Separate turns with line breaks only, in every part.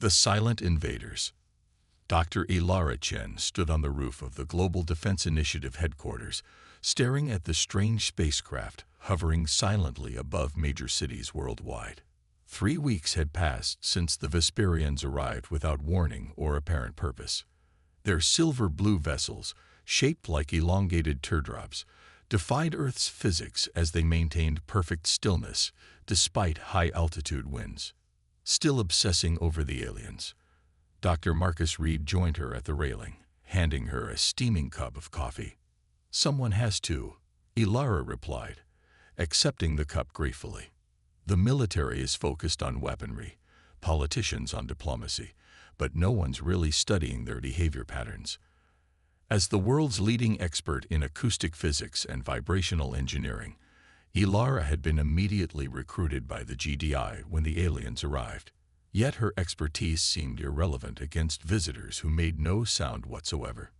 The Silent Invaders. Dr. Ilara Chen stood on the roof of the Global Defense Initiative headquarters, staring at the strange spacecraft hovering silently above major cities worldwide. 3 weeks had passed since the Vesperians arrived without warning or apparent purpose. Their silver-blue vessels, shaped like elongated teardrops, defied Earth's physics as they maintained perfect stillness despite high-altitude winds. Still obsessing over the aliens, Dr. Marcus Reed joined her at the railing, handing her a steaming cup of coffee. "Someone has to," Ilara replied, accepting the cup gratefully. "The military is focused on weaponry, politicians on diplomacy, but no one's really studying their behavior patterns." As the world's leading expert in acoustic physics and vibrational engineering, Ilara had been immediately recruited by the GDI when the aliens arrived. Yet her expertise seemed irrelevant against visitors who made no sound whatsoever.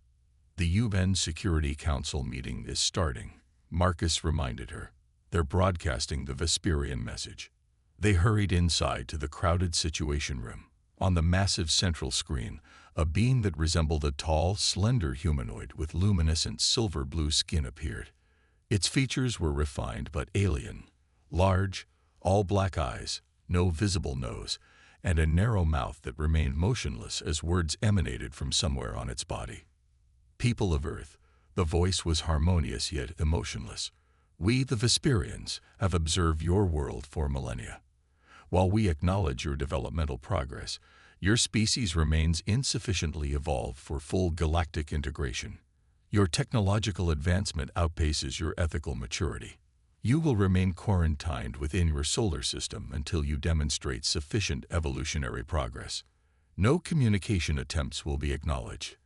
"The UN Security Council meeting is starting," Marcus reminded her. "They're broadcasting the Vesperian message." They hurried inside to the crowded Situation Room. On the massive central screen, a being that resembled a tall, slender humanoid with luminescent silver-blue skin appeared. Its features were refined but alien: large, all-black eyes, no visible nose, and a narrow mouth that remained motionless as words emanated from somewhere on its body. "People of Earth," the voice was harmonious yet emotionless, "we, the Vesperians, have observed your world for millennia. While we acknowledge your developmental progress, your species remains insufficiently evolved for full galactic integration. Your technological advancement outpaces your ethical maturity. You will remain quarantined within your solar system until you demonstrate sufficient evolutionary progress. No communication attempts will be acknowledged.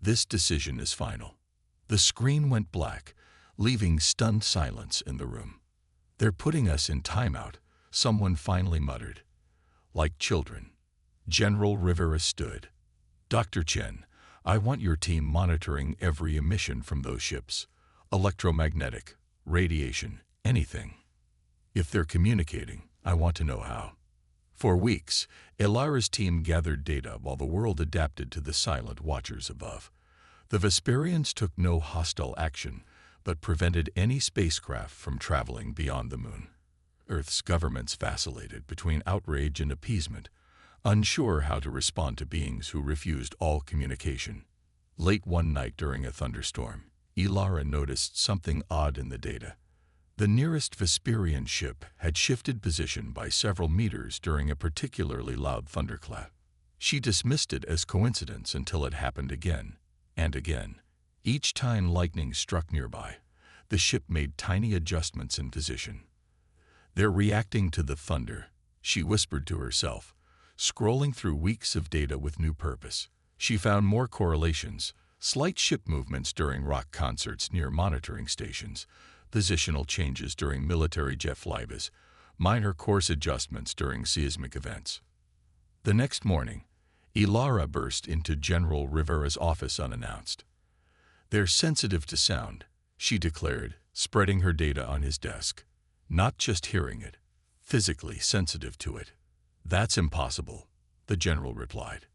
This decision is final." The screen went black, leaving stunned silence in the room. "They're putting us in timeout," someone finally muttered. "Like children." General Rivera stood. "Dr. Chen, I want your team monitoring every emission from those ships. Electromagnetic, radiation, anything. If they're communicating, I want to know how." For weeks, Ilara's team gathered data while the world adapted to the silent watchers above. The Vesperians took no hostile action, but prevented any spacecraft from traveling beyond the moon. Earth's governments vacillated between outrage and appeasement, unsure how to respond to beings who refused all communication. Late one night during a thunderstorm, Ilara noticed something odd in the data. The nearest Vesperian ship had shifted position by several meters during a particularly loud thunderclap. She dismissed it as coincidence until it happened again and again. Each time lightning struck nearby, the ship made tiny adjustments in position. "They're reacting to the thunder," she whispered to herself, scrolling through weeks of data with new purpose. She found more correlations: slight ship movements during rock concerts near monitoring stations, positional changes during military jet flybys, minor course adjustments during seismic events. The next morning, Ilara burst into General Rivera's office unannounced. "They're sensitive to sound," she declared, spreading her data on his desk. "Not just hearing it, physically sensitive to it." "That's impossible," the general replied.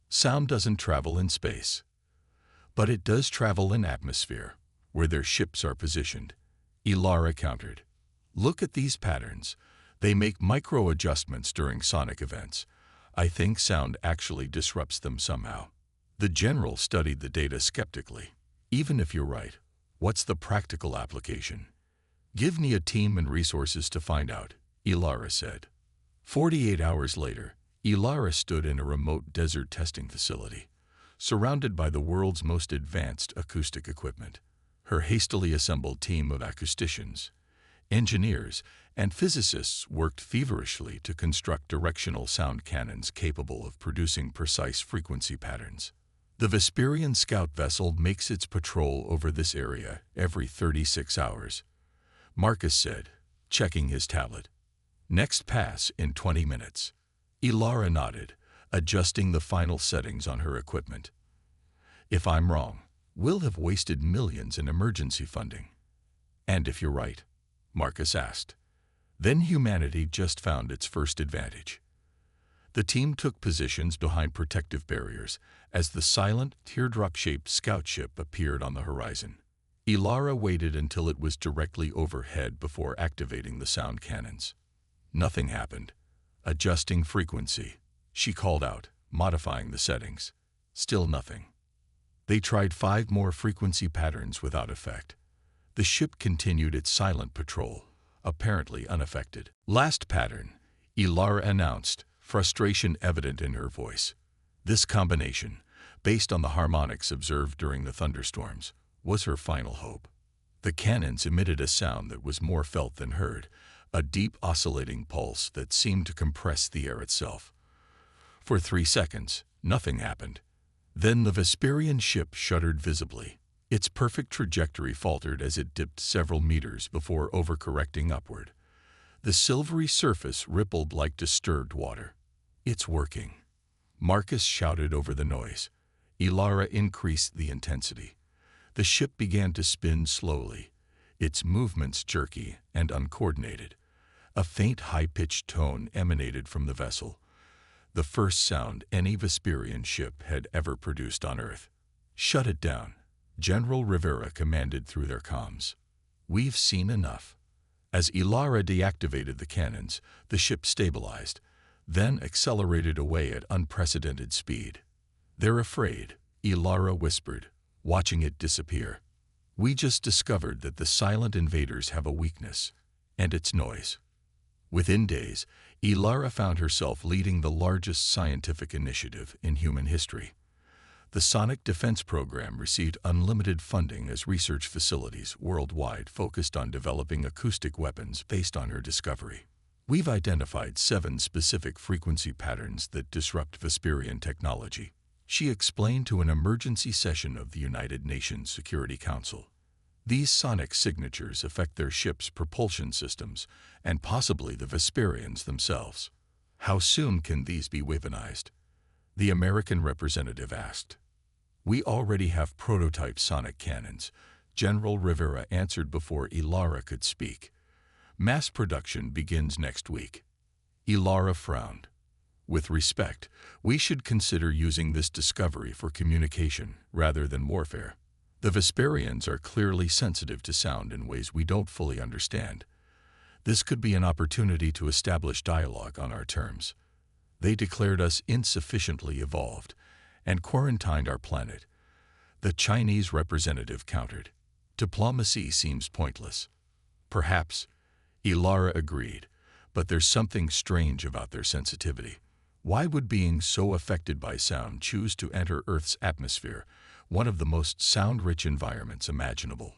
"Sound doesn't travel in space." "But it does travel in atmosphere, where their ships are positioned," Ilara countered. "Look at these patterns. They make micro-adjustments during sonic events. I think sound actually disrupts them somehow." The general studied the data skeptically. "Even if you're right, what's the practical application?" "Give me a team and resources to find out," Ilara said. 48 hours later, Ilara stood in a remote desert testing facility, surrounded by the world's most advanced acoustic equipment. Her hastily assembled team of acousticians, engineers, and physicists worked feverishly to construct directional sound cannons capable of producing precise frequency patterns. The Vesperian scout vessel makes its patrol over this area every 36 hours, Marcus said, checking his tablet. "Next pass in 20 minutes. Ilara nodded, adjusting the final settings on her equipment. "If I'm wrong, we'll have wasted millions in emergency funding." "And if you're right?" Marcus asked. "Then humanity just found its first advantage." The team took positions behind protective barriers as the silent, teardrop-shaped scout ship appeared on the horizon. Ilara waited until it was directly overhead before activating the sound cannons. Nothing happened. Adjusting frequency, she called out, modifying the settings. Still nothing. They tried 5 more frequency patterns without effect. The ship continued its silent patrol, apparently unaffected. Last pattern, Ilara announced, frustration evident in her voice. This combination, based on the harmonics observed during the thunderstorms, was her final hope. The cannons emitted a sound that was more felt than heard, a deep oscillating pulse that seemed to compress the air itself. For 3 seconds, nothing happened. Then the Vesperian ship shuddered visibly. Its perfect trajectory faltered as it dipped several meters before overcorrecting upward. The silvery surface rippled like disturbed water. "It's working," Marcus shouted over the noise. Ilara increased the intensity. The ship began to spin slowly, its movements jerky and uncoordinated. A faint high-pitched tone emanated from the vessel, the first sound any Vesperian ship had ever produced on Earth. "Shut it down," General Rivera commanded through their comms. "We've seen enough." As Ilara deactivated the cannons, the ship stabilized, then accelerated away at unprecedented speed. "They're afraid," Ilara whispered, watching it disappear. "We just discovered that the silent invaders have a weakness, and it's noise." Within days, Ilara found herself leading the largest scientific initiative in human history. The Sonic Defense Program received unlimited funding as research facilities worldwide focused on developing acoustic weapons based on her discovery. "We've identified 7 specific frequency patterns that disrupt Vesperian technology," she explained to an emergency session of the United Nations Security Council. "These sonic signatures affect their ships' propulsion systems and possibly the Vesperians themselves." "How soon can these be weaponized?" the American representative asked. "We already have prototype sonic cannons," General Rivera answered before Ilara could speak. "Mass production begins next week." Ilara frowned. "With respect, we should consider using this discovery for communication rather than warfare. The Vesperians are clearly sensitive to sound in ways we don't fully understand. This could be an opportunity to establish dialogue on our terms. They declared us insufficiently evolved and quarantined our planet," the Chinese representative countered. "Diplomacy seems pointless." "Perhaps," Ilara agreed, "but there's something strange about their sensitivity. Why would beings so affected by sound choose to enter Earth's atmosphere, one of the most sound-rich environments imaginable?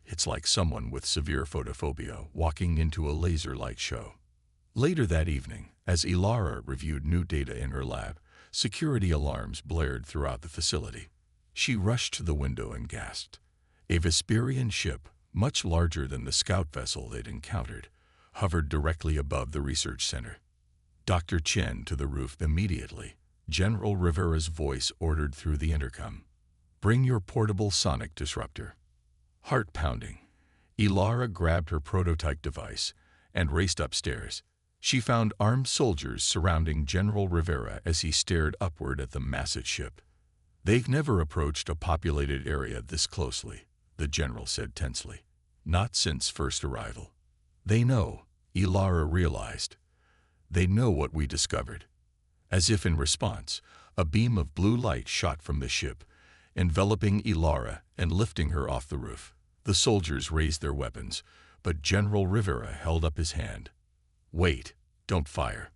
It's like someone with severe photophobia walking into a laser-like show." Later that evening, as Ilara reviewed new data in her lab, security alarms blared throughout the facility. She rushed to the window and gasped. A Vesperian ship, much larger than the scout vessel they'd encountered, hovered directly above the research center. "Dr. Chen to the roof immediately," General Rivera's voice ordered through the intercom. "Bring your portable sonic disruptor." Heart pounding, Ilara grabbed her prototype device and raced upstairs. She found armed soldiers surrounding General Rivera as he stared upward at the massive ship. "They've never approached a populated area this closely," the general said tensely. "Not since first arrival." "They know," Ilara realized. "They know what we discovered." As if in response, a beam of blue light shot from the ship, enveloping Ilara and lifting her off the roof. The soldiers raised their weapons, but General Rivera held up his hand. "Wait, don't fire."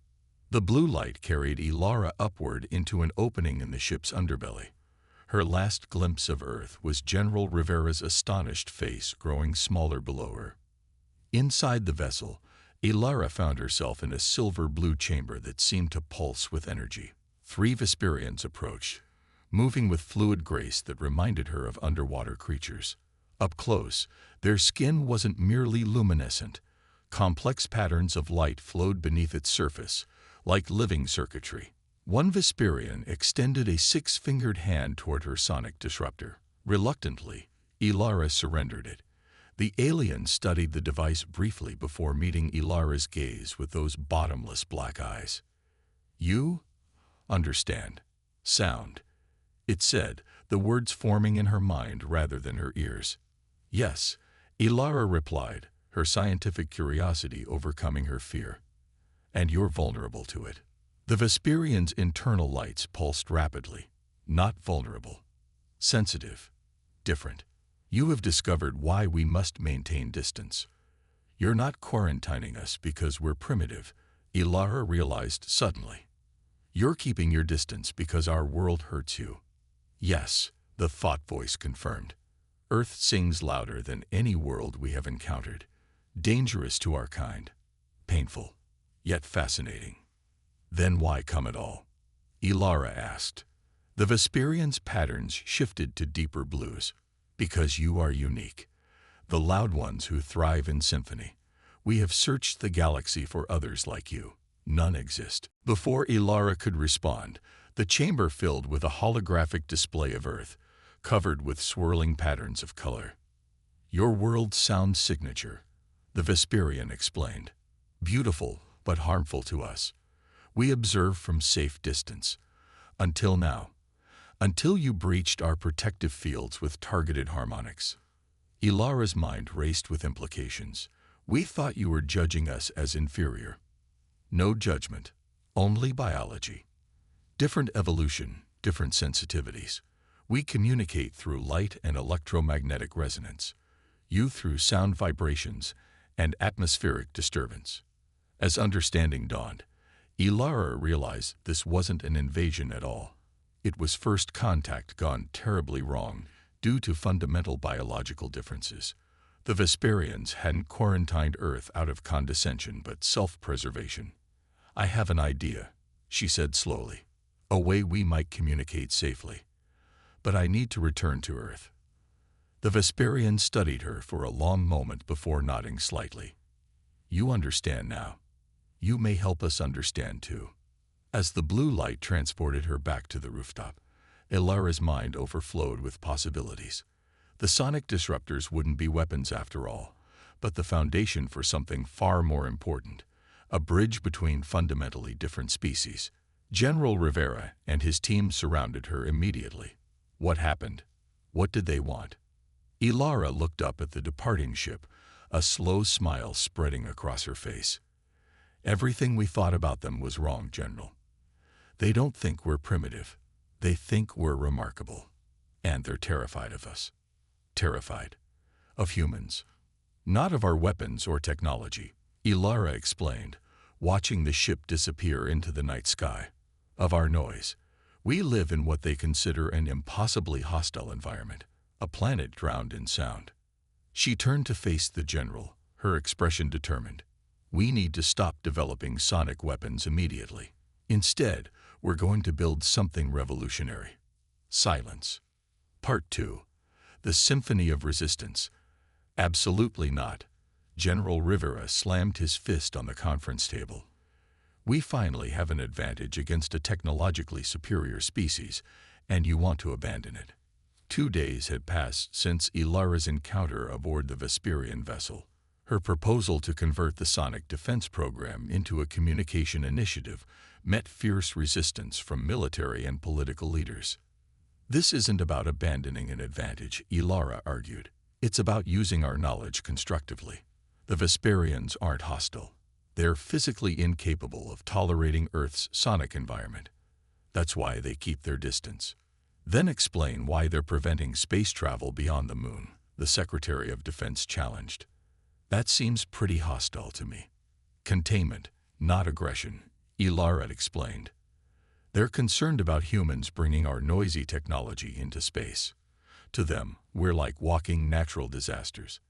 The blue light carried Ilara upward into an opening in the ship's underbelly. Her last glimpse of Earth was General Rivera's astonished face growing smaller below her. Inside the vessel, Ilara found herself in a silver-blue chamber that seemed to pulse with energy. 3 Vesperians approached, moving with fluid grace that reminded her of underwater creatures. Up close, their skin wasn't merely luminescent. Complex patterns of light flowed beneath its surface, like living circuitry. One Vesperian extended a 6-fingered hand toward her sonic disruptor. Reluctantly, Ilara surrendered it. The alien studied the device briefly before meeting Ilara's gaze with those bottomless black eyes. You understand sound, it said, the words forming in her mind rather than her ears. Yes, Ilara replied, her scientific curiosity overcoming her fear. And you're vulnerable to it. The Vesperian's internal lights pulsed rapidly. Not vulnerable. Sensitive. Different. You have discovered why we must maintain distance. You're not quarantining us because we're primitive, Ilara realized suddenly. You're keeping your distance because our world hurts you. Yes, the thought voice confirmed. Earth sings louder than any world we have encountered. Dangerous to our kind. Painful, yet fascinating. Then why come at all? Ilara asked. The Vesperian's patterns shifted to deeper blues. Because you are unique. The loud ones who thrive in symphony. We have searched the galaxy for others like you. None exist. Before Ilara could respond, the chamber filled with a holographic display of Earth, covered with swirling patterns of color. Your world's sound signature, the Vesperian explained. Beautiful, but harmful to us. We observe from safe distance. Until now. Until you breached our protective fields with targeted harmonics. Ilara's mind raced with implications. We thought you were judging us as inferior. No judgment, only biology. Different evolution, different sensitivities. We communicate through light and electromagnetic resonance. You through sound vibrations and atmospheric disturbance. As understanding dawned, Ilara realized this wasn't an invasion at all. It was first contact gone terribly wrong due to fundamental biological differences. The Vesperians hadn't quarantined Earth out of condescension but self-preservation. I have an idea, she said slowly. A way we might communicate safely. But I need to return to Earth. The Vesperian studied her for a long moment before nodding slightly. You understand now. You may help us understand too. As the blue light transported her back to the rooftop, Ilara's mind overflowed with possibilities. The sonic disruptors wouldn't be weapons after all, but the foundation for something far more important, a bridge between fundamentally different species. General Rivera and his team surrounded her immediately. What happened? What did they want? Ilara looked up at the departing ship, a slow smile spreading across her face. Everything we thought about them was wrong, General. They don't think we're primitive. They think we're remarkable. And they're terrified of us. Terrified. Of humans. Not of our weapons or technology, Ilara explained, watching the ship disappear into the night sky. Of our noise. We live in what they consider an impossibly hostile environment, a planet drowned in sound. She turned to face the general, her expression determined. We need to stop developing sonic weapons immediately. Instead, we're going to build something revolutionary. Silence. Part 2. The Symphony of Resistance. Absolutely not. General Rivera slammed his fist on the conference table. We finally have an advantage against a technologically superior species, and you want to abandon it. 2 days had passed since Ilara's encounter aboard the Vesperian vessel. Her proposal to convert the sonic defense program into a communication initiative met fierce resistance from military and political leaders. This isn't about abandoning an advantage, Ilara argued. It's about using our knowledge constructively. The Vesperians aren't hostile. They're physically incapable of tolerating Earth's sonic environment. That's why they keep their distance. Then explain why they're preventing space travel beyond the moon, the Secretary of Defense challenged. That seems pretty hostile to me. Containment, not aggression, Ilara explained. They're concerned about humans bringing our noisy technology into space. To them, we're like walking natural disasters.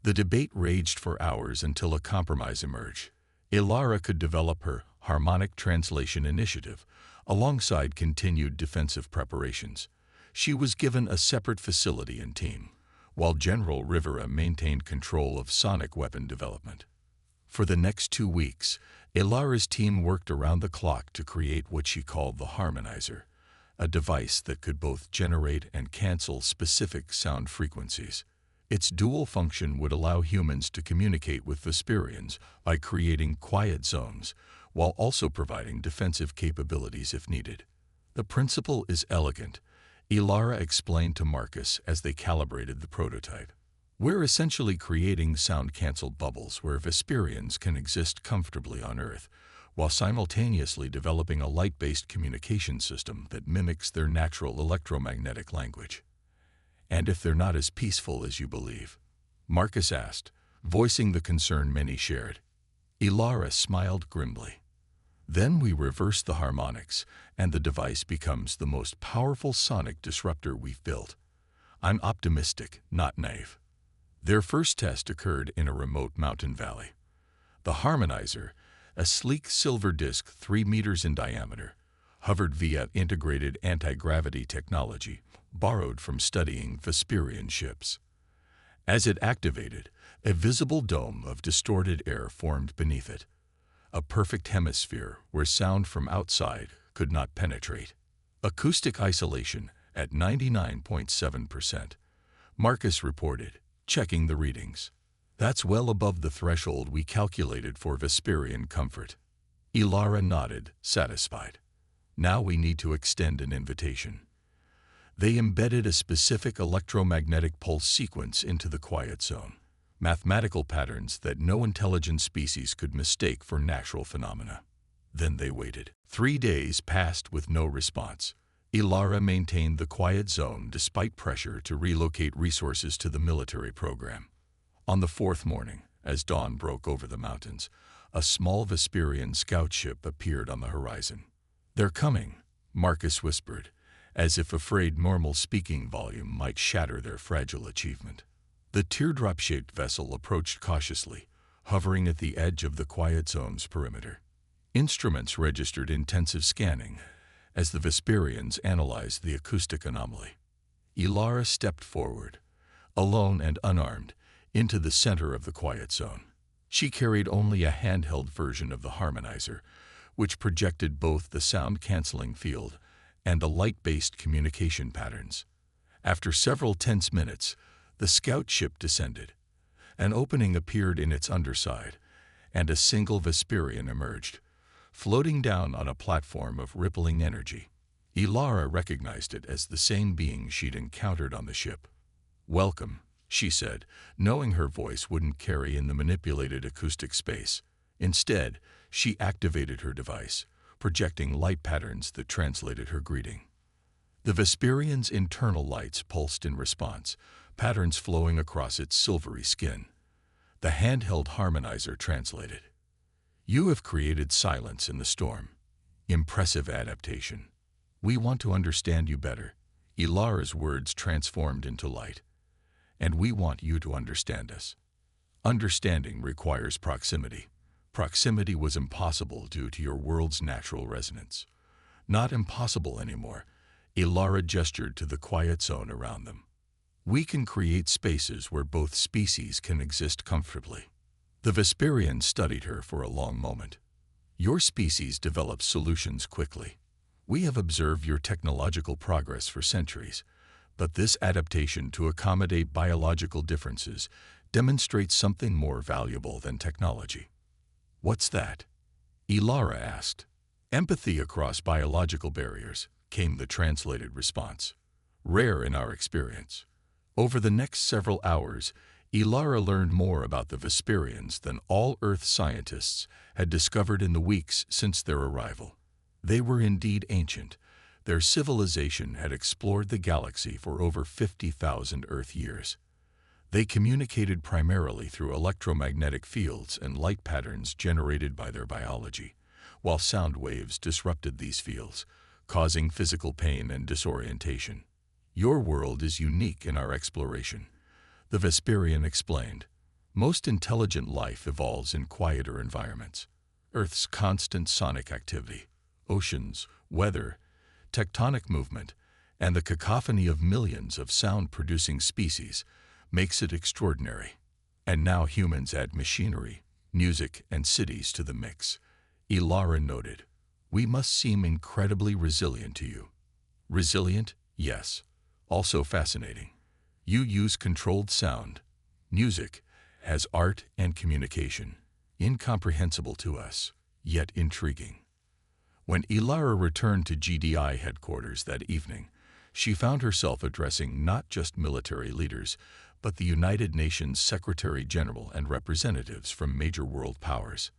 The debate raged for hours until a compromise emerged. Ilara could develop her harmonic translation initiative alongside continued defensive preparations. She was given a separate facility and team, while General Rivera maintained control of sonic weapon development. For the next 2 weeks, Ilara's team worked around the clock to create what she called the harmonizer, a device that could both generate and cancel specific sound frequencies. Its dual function would allow humans to communicate with Vesperians by creating quiet zones, while also providing defensive capabilities if needed. The principle is elegant, Ilara explained to Marcus as they calibrated the prototype. We're essentially creating sound-canceled bubbles where Vesperians can exist comfortably on Earth, while simultaneously developing a light-based communication system that mimics their natural electromagnetic language. And if they're not as peaceful as you believe? Marcus asked, voicing the concern many shared. Ilara smiled grimly. Then we reverse the harmonics, and the device becomes the most powerful sonic disruptor we've built. I'm optimistic, not naive. Their first test occurred in a remote mountain valley. The harmonizer, a sleek silver disc 3 meters in diameter, hovered via integrated anti-gravity technology borrowed from studying Vesperian ships. As it activated, a visible dome of distorted air formed beneath it, a perfect hemisphere where sound from outside could not penetrate. Acoustic isolation at 99.7%, Marcus reported, checking the readings. That's well above the threshold we calculated for Vesperian comfort. Ilara nodded, satisfied. Now we need to extend an invitation. They embedded a specific electromagnetic pulse sequence into the quiet zone, mathematical patterns that no intelligent species could mistake for natural phenomena. Then they waited. 3 days passed with no response. Ilara maintained the quiet zone despite pressure to relocate resources to the military program. On the 4th morning, as dawn broke over the mountains, a small Vesperian scout ship appeared on the horizon. "They're coming," Marcus whispered, as if afraid normal speaking volume might shatter their fragile achievement. The teardrop-shaped vessel approached cautiously, hovering at the edge of the quiet zone's perimeter. Instruments registered intensive scanning as the Vesperians analyzed the acoustic anomaly. Ilara stepped forward, alone and unarmed, into the center of the quiet zone. She carried only a handheld version of the harmonizer, which projected both the sound-canceling field and the light-based communication patterns. After several tense minutes, the scout ship descended. An opening appeared in its underside, and a single Vesperian emerged, floating down on a platform of rippling energy. Ilara recognized it as the same being she'd encountered on the ship. "Welcome," she said, knowing her voice wouldn't carry in the manipulated acoustic space. Instead, she activated her device, projecting light patterns that translated her greeting. The Vesperian's internal lights pulsed in response, patterns flowing across its silvery skin. The handheld harmonizer translated. "You have created silence in the storm. Impressive adaptation. We want to understand you better." Ilara's words transformed into light. "And we want you to understand us. Understanding requires proximity. Proximity was impossible due to your world's natural resonance. Not impossible anymore." Ilara gestured to the quiet zone around them. "We can create spaces where both species can exist comfortably." The Vesperian studied her for a long moment. "Your species develops solutions quickly. We have observed your technological progress for centuries, but this adaptation to accommodate biological differences demonstrates something more valuable than technology." "What's that?" Ilara asked. "Empathy across biological barriers," came the translated response. "Rare in our experience." Over the next several hours, Ilara learned more about the Vesperians than all Earth scientists had discovered in the weeks since their arrival. They were indeed ancient. Their civilization had explored the galaxy for over 50,000 Earth years. They communicated primarily through electromagnetic fields and light patterns generated by their biology, while sound waves disrupted these fields, causing physical pain and disorientation. "Your world is unique in our exploration," the Vesperian explained. "Most intelligent life evolves in quieter environments. Earth's constant sonic activity, oceans, weather, tectonic movement, and the cacophony of millions of sound-producing species makes it extraordinary. And now humans add machinery, music, and cities to the mix." Ilara noted. "We must seem incredibly resilient to you." "Resilient? Yes. Also fascinating. You use controlled sound, music, as art and communication. Incomprehensible to us. yet intriguing. When Ilara returned to GDI headquarters that evening, she found herself addressing not just military leaders, but the United Nations Secretary-General and representatives from major world powers.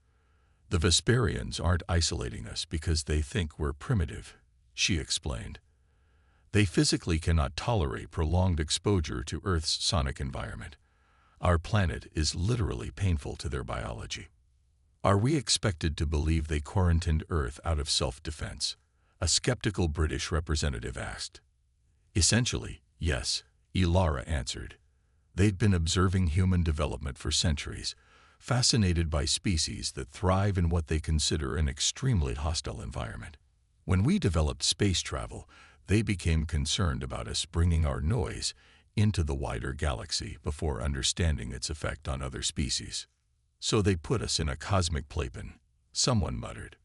"The Vesperians aren't isolating us because they think we're primitive," she explained. "They physically cannot tolerate prolonged exposure to Earth's sonic environment. Our planet is literally painful to their biology." "Are we expected to believe they quarantined Earth out of self-defense?" a skeptical British representative asked. "Essentially, yes," Ilara answered. "They'd been observing human development for centuries, fascinated by species that thrive in what they consider an extremely hostile environment. When we developed space travel, they became concerned about us bringing our noise into the wider galaxy before understanding its effect on other species. So they put us in a cosmic playpen," someone muttered.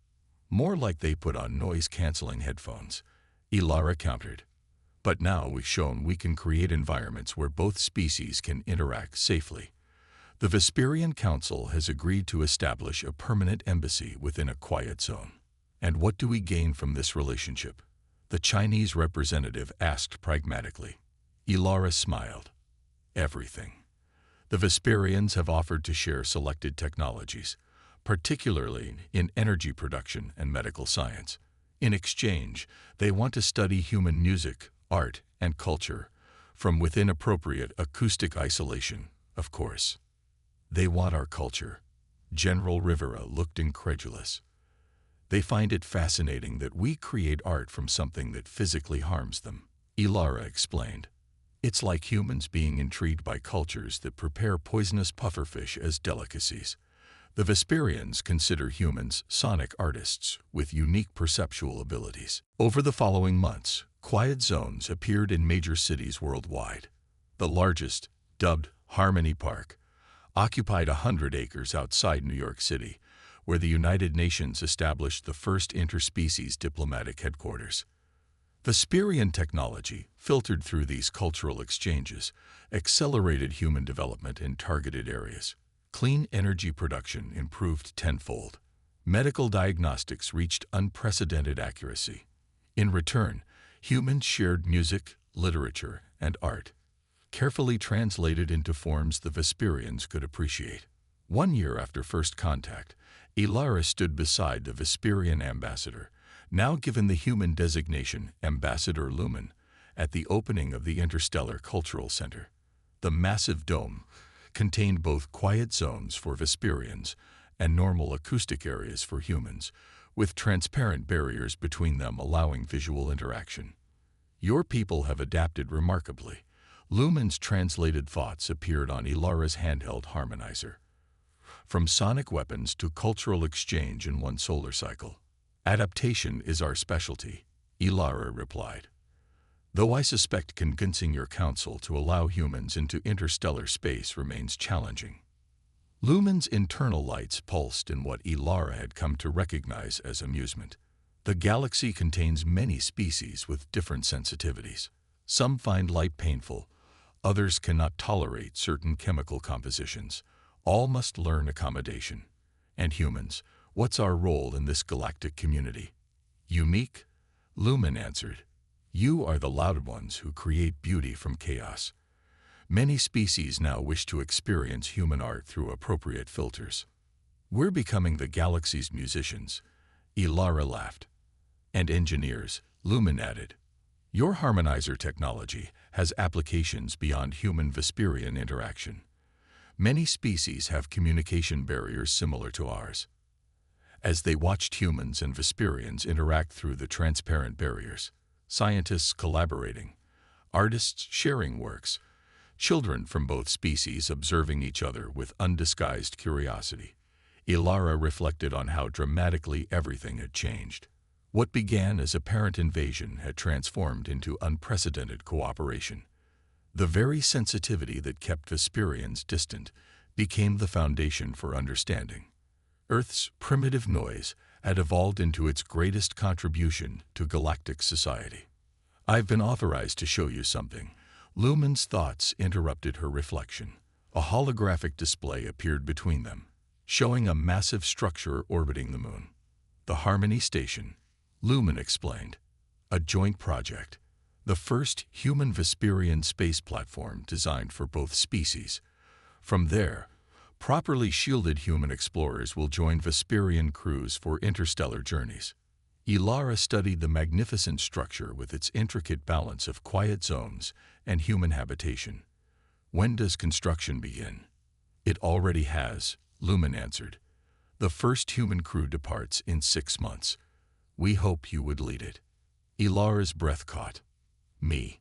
"More like they put on noise-canceling headphones," Ilara countered. "But now we've shown we can create environments where both species can interact safely. The Vesperian Council has agreed to establish a permanent embassy within a quiet zone." "And what do we gain from this relationship?" the Chinese representative asked pragmatically. Ilara smiled. "Everything. The Vesperians have offered to share selected technologies, particularly in energy production and medical science. In exchange, they want to study human music, art, and culture, from within appropriate acoustic isolation, of course." "They want our culture." General Rivera looked incredulous. "They find it fascinating that we create art from something that physically harms them," Ilara explained. "It's like humans being intrigued by cultures that prepare poisonous pufferfish as delicacies. The Vesperians consider humans sonic artists with unique perceptual abilities." Over the following months, quiet zones appeared in major cities worldwide. The largest, dubbed Harmony Park, occupied 100 acres outside New York City, where the United Nations established the first interspecies diplomatic headquarters. Vesperian technology, filtered through these cultural exchanges, accelerated human development in targeted areas. Clean energy production improved tenfold. Medical diagnostics reached unprecedented accuracy. In return, humans shared music, literature, and art, carefully translated into forms the Vesperians could appreciate. 1 year after first contact, Ilara stood beside the Vesperian ambassador, now given the human designation Ambassador Lumen, at the opening of the Interstellar Cultural Center. The massive dome contained both quiet zones for Vesperians and normal acoustic areas for humans, with transparent barriers between them allowing visual interaction. "Your people have adapted remarkably." Lumen's translated thoughts appeared on Ilara's handheld harmonizer. "From sonic weapons to cultural exchange in one solar cycle. Adaptation is our specialty," Ilara replied. "Though I suspect convincing your council to allow humans into interstellar space remains challenging." Lumen's internal lights pulsed in what Ilara had come to recognize as amusement. "The galaxy contains many species with different sensitivities. Some find light painful, others cannot tolerate certain chemical compositions. All must learn accommodation. And humans, what's our role in this galactic community?" "Unique," Lumen answered. "You are the loud ones who create beauty from chaos. Many species now wish to experience human art through appropriate filters. We're becoming the galaxy's musicians," Ilara laughed. "And engineers," Lumen added. "Your harmonizer technology has applications beyond human-Vesperian interaction. Many species have communication barriers similar to ours." As they watched humans and Vesperians interact through the transparent barriers, scientists collaborating, artists sharing works, children from both species observing each other with undisguised curiosity, Ilara reflected on how dramatically everything had changed. What began as apparent invasion had transformed into unprecedented cooperation. The very sensitivity that kept Vesperians distant became the foundation for understanding. Earth's primitive noise had evolved into its greatest contribution to galactic society. "I've been authorized to show you something." Lumen's thoughts interrupted her reflection. A holographic display appeared between them. showing a massive structure orbiting the moon. The Harmony Station, Lumen explained, a joint project, the first human Vesperian space platform designed for both species. From there, properly shielded human explorers will join Vesperian crews for interstellar journeys. Ilara studied the magnificent structure with its intricate balance of quiet zones and human habitation. When does construction begin? It already has, Lumen answered. The first human crew departs in 6 months. We hope you would lead it. Ilara's breath caught. Me.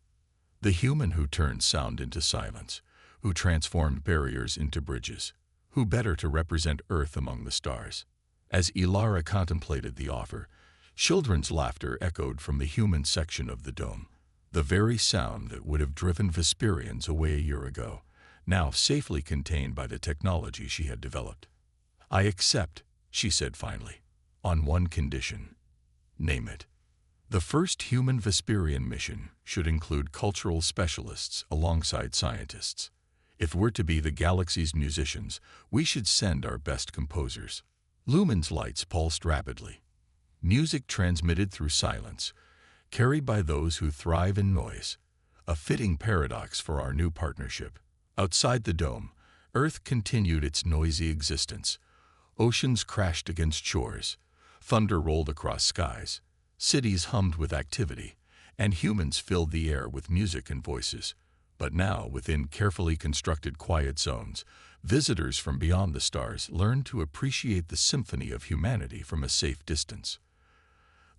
The human who turned sound into silence, who transformed barriers into bridges, who better to represent Earth among the stars. As Ilara contemplated the offer, children's laughter echoed from the human section of the dome. The very sound that would have driven Vesperians away a year ago, now safely contained by the technology she had developed. I accept, she said finally, on one condition. Name it. The first human Vesperian mission should include cultural specialists alongside scientists. If we're to be the galaxy's musicians, we should send our best composers. Lumen's lights pulsed rapidly. Music transmitted through silence, carried by those who thrive in noise. A fitting paradox for our new partnership. Outside the dome, Earth continued its noisy existence. Oceans crashed against shores. Thunder rolled across skies. Cities hummed with activity, and humans filled the air with music and voices. But now, within carefully constructed quiet zones, visitors from beyond the stars learned to appreciate the symphony of humanity from a safe distance.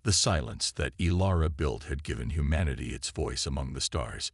The silence that Ilara built had given humanity its voice among the stars.